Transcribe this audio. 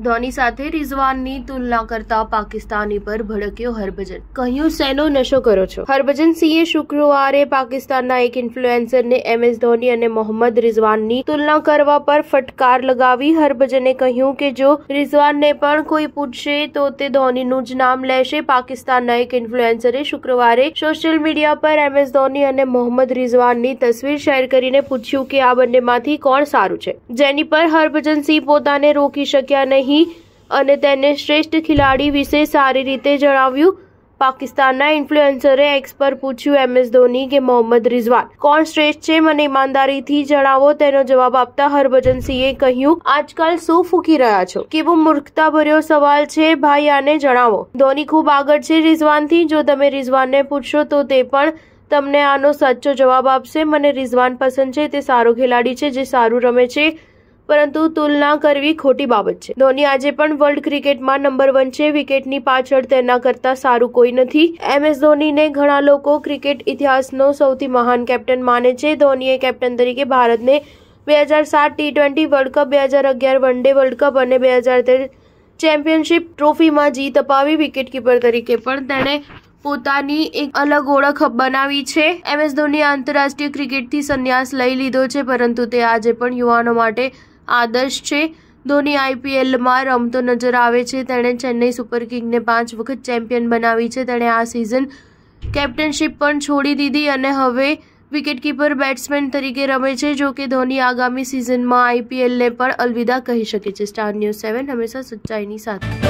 ધોની સાથે રિઝવાનની તુલના કરતા પાકિસ્તાની પર ભડક્યો હરભજન, કહ્યું શેનો નશો કરો છો। હરભજન સિંહે શુક્રવારે પાકિસ્તાનના એક ઇન્ફ્લુએન્સરને MS ધોની અને મોહમ્મદ રિઝવાનની તુલના કરવા પર ફટકાર લગાવી। હરભજને કહ્યું કે જો રિઝવાનને પણ કોઈ પૂછશે તો તે ધોનીનું જ નામ લેશે। પાકિસ્તાનના એક ઇન્ફ્લુએન્સરે શુક્રવારે સોશિયલ મીડિયા પર MS ધોની અને મોહમ્મદ રિઝવાનની તસવીર શેર કરીને પૂછ્યું કે આ બંનેમાંથી કોણ સારું છે, જેની પર હરભજન સિંહ પોતાને રોકી શક્યા નહીં અને તેને શ્રેષ્ઠ ખેલાડી વિશે સારી રીતે જણાવ્યું। પાકિસ્તાનના ઇન્ફ્લુએન્સરે એક્સ પર પૂછ્યું MS ધોની કે મોહમ્મદ રિઝવાન કોણ શ્રેષ્ઠ છે, મને ઈમાનદારીથી જણાવો। તેનો જવાબ આપતા હરભજન સિંહે કહ્યું, આજકાલ શું ફૂંકી રહ્યા છો, કેવો મૂર્ખતાભર્યો સવાલ છે ભાઈ, આને જણાવો। ધોની ખૂબ આગળ છે રિઝવાનથી, જો તમે રિઝવાનને પૂછશો તો તે પણ તમને આનો સાચો જવાબ આપશે। મને રિઝવાન પસંદ છે, તે સારો ખેલાડી છે જે સારું રમે છે, પરંતુ તુલના કરવી ખોટી બાબત છે। ધોની આજે પણ વર્લ્ડ ક્રિકેટમાં નંબર 1 છે, વિકેટની પાછળ તેના કરતા સારું કોઈ નથી। MS ધોનીને ઘણા લોકો ક્રિકેટ ઇતિહાસનો સૌથી મહાન કેપ્ટન માને છે। ધોનીએ કેપ્ટન તરીકે ભારતને 2007 T20 world cup, 2011 one day world cup અને 2013 ચેમ્પિયનશિપ ટ્રોફીમાં જીત અપાવી। વિકેટકીપર તરીકે પણ તેણે પોતાની એક અલગ ઓળખ બનાવી છે। MS ધોનીએ આંતરરાષ્ટ્રીય ક્રિકેટથી સંન્યાસ લઈ લીધો છે, પરંતુ તે આજે પણ યુવાનો માટે આદર્શ છે। ધોની IPLમાં રમતો નજર આવે છે। તેણે ચેન્નઈ સુપર કિંગ્સને 5 વખત ચેમ્પિયન બનાવી છે। તેણે આ સિઝન કેપ્ટનશિપ પણ છોડી દીધી અને હવે વિકેટકીપર બેટ્સમેન તરીકે રમે છે। જો કે ધોની આગામી સિઝનમાં IPLને પણ અલવિદા કહી શકે છે। સ્ટાર ન્યૂઝ 7 હંમેશા સચ્ચાઈની સાથે।